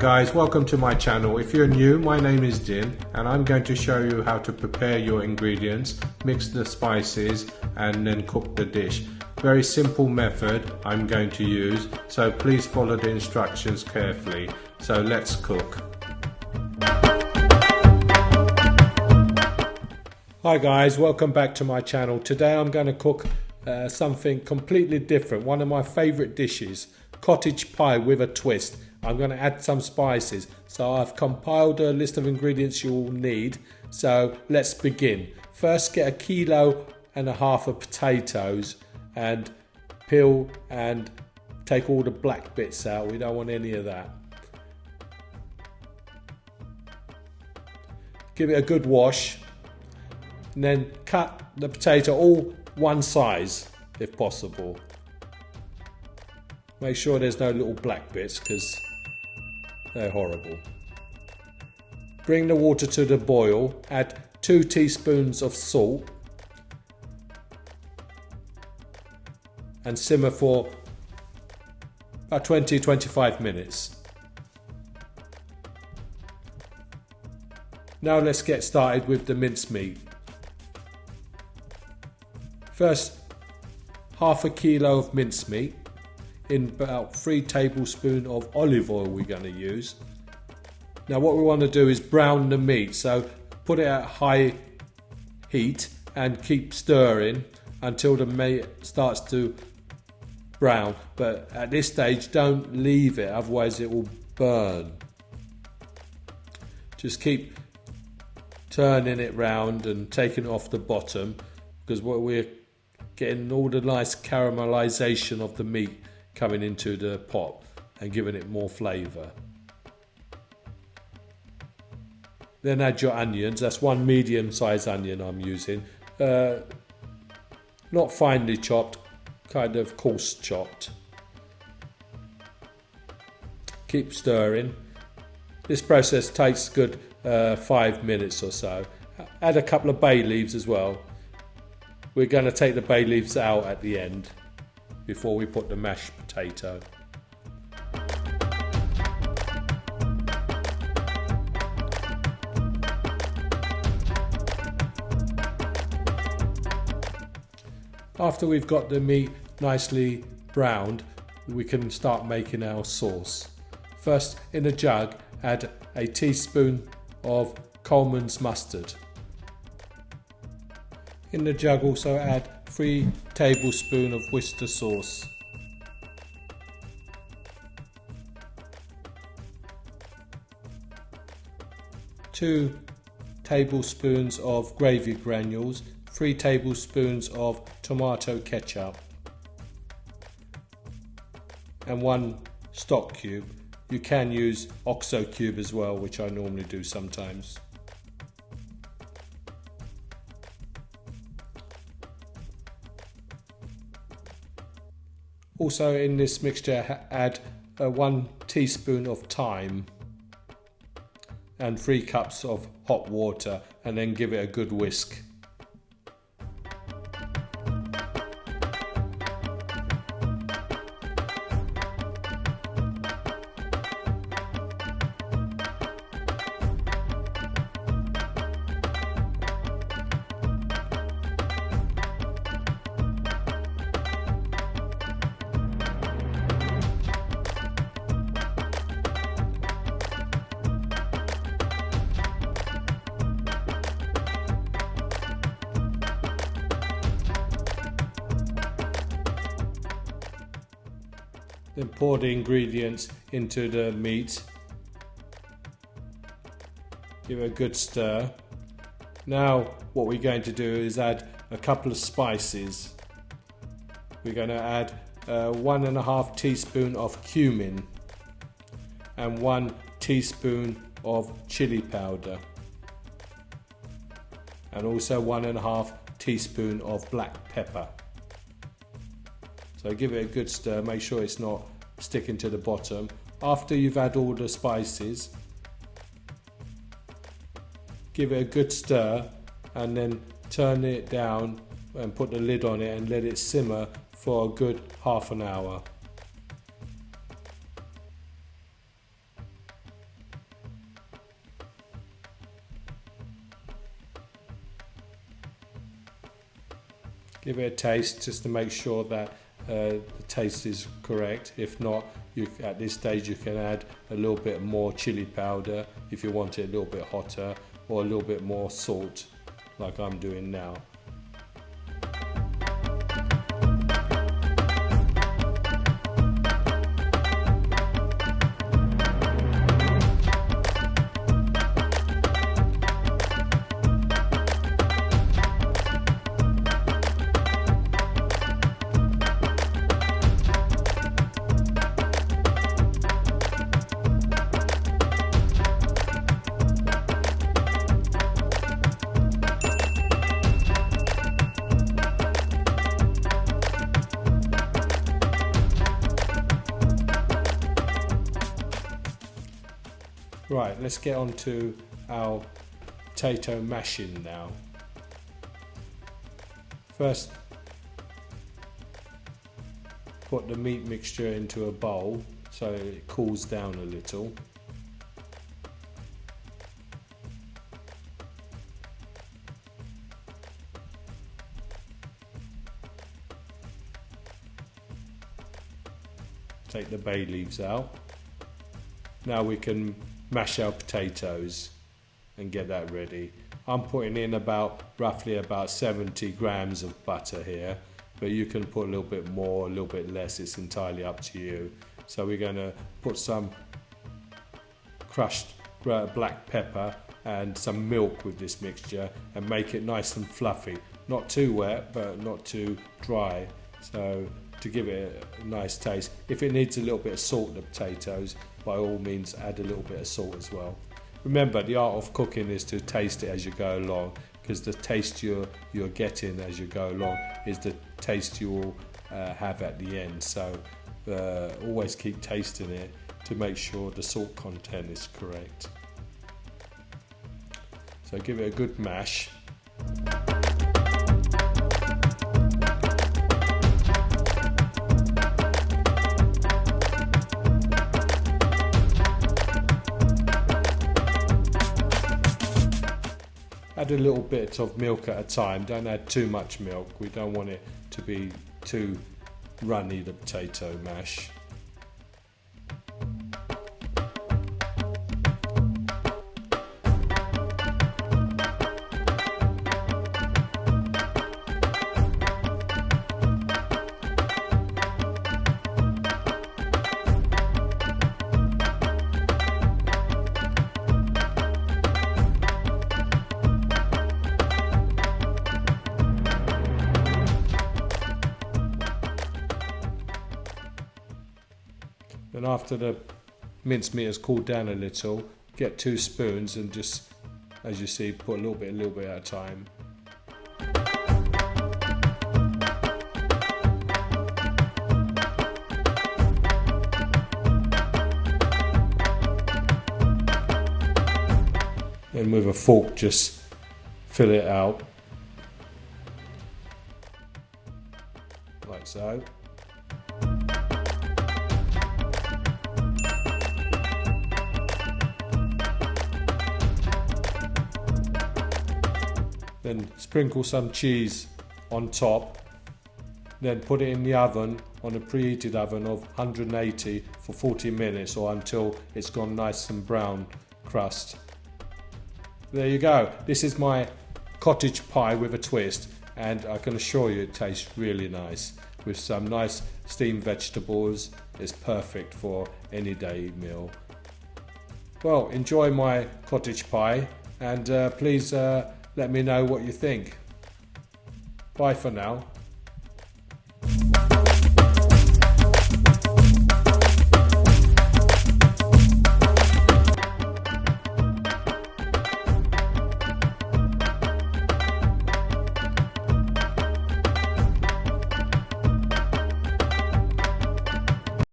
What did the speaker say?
Guys, welcome to my channel. If you're new, my name is Din and I'm going to show you how to prepare your ingredients, mix the spices and then cook the dish. Very simple method I'm going to use, so please follow the instructions carefully. So let's cook. Hi guys, welcome back to my channel. Today I'm going to cook something completely different, one of my favourite dishes, cottage pie with a twist. I'm going to add some spices. So I've compiled a list of ingredients you'll need. So let's begin. First, get 1.5 kilos of potatoes and peel and take all the black bits out. We don't want any of that. Give it a good wash and then cut the potato all one size if possible. Make sure there's no little black bits because they're horrible. Bring the water to the boil, add 2 teaspoons of salt and simmer for about 20-25 minutes. Now let's get started with the minced meat. First, 1/2 kilo of minced meat. In about 3 tablespoons of olive oil we're going to use. Now what we want to do is brown the meat, so put it at high heat and keep stirring until the meat starts to brown, but at this stage don't leave it, otherwise it will burn. Just keep turning it round and taking it off the bottom, because what we're getting all the nice caramelization of the meat coming into the pot and giving it more flavour. Then add your onions. That's 1 medium-sized onion I'm using. Not finely chopped, kind of coarse chopped. Keep stirring. This process takes good 5 minutes or so. Add a couple of bay leaves as well. We're going to take the bay leaves out at the end before we put the mashed potato. After we've got the meat nicely browned, we can start making our sauce. First, in a jug, add a teaspoon of Mince mustard. In the jug also add 3 tablespoons of Worcester sauce. Two tablespoons of gravy granules, 3 tablespoons of tomato ketchup and 1 stock cube. You can use OXO cube as well, which I normally do sometimes. Also in this mixture add 1 teaspoon of thyme and 3 cups of hot water, and then give it a good whisk. Then pour the ingredients into the meat. Give it a good stir. Now what we're going to do is add a couple of spices. We're going to add 1.5 teaspoon of cumin and 1 teaspoon of chili powder, and also 1.5 teaspoon of black pepper. So give it a good stir, make sure it's not sticking to the bottom. After you've added all the spices, give it a good stir and then turn it down and put the lid on it and let it simmer for a good half an hour. Give it a taste just to make sure that the taste is correct. If not, at this stage you can add a little bit more chili powder if you want it a little bit hotter, or a little bit more salt like I'm doing now. Right, let's get on to our potato mashing now. First, put the meat mixture into a bowl so it cools down a little. Take the bay leaves out. Now we can mash our potatoes and get that ready. I'm putting in roughly about 70 grams of butter here, but you can put a little bit more, a little bit less, it's entirely up to you. So we're going to put some crushed black pepper and some milk with this mixture and make it nice and fluffy. Not too wet, but not too dry, so to give it a nice taste. If it needs a little bit of salt in the potatoes, by all means add a little bit of salt as well. Remember, the art of cooking is to taste it as you go along, because the taste you're getting as you go along is the taste you will have at the end. So always keep tasting it to make sure the salt content is correct. So give it a good mash. Add a little bit of milk at a time, don't add too much milk, we don't want it to be too runny, the potato mash. Then after the mincemeat has cooled down a little, get 2 spoons and just, as you see, put a little bit at a time. And with a fork just fill it out, like so. Then sprinkle some cheese on top, then put it in the oven on a preheated oven of 180 for 40 minutes or until it's gone nice and brown crust. There you go, this is my cottage pie with a twist, and I can assure you it tastes really nice. With some nice steamed vegetables, it's perfect for any day meal. Well, enjoy my cottage pie, and please let me know what you think. Bye for now.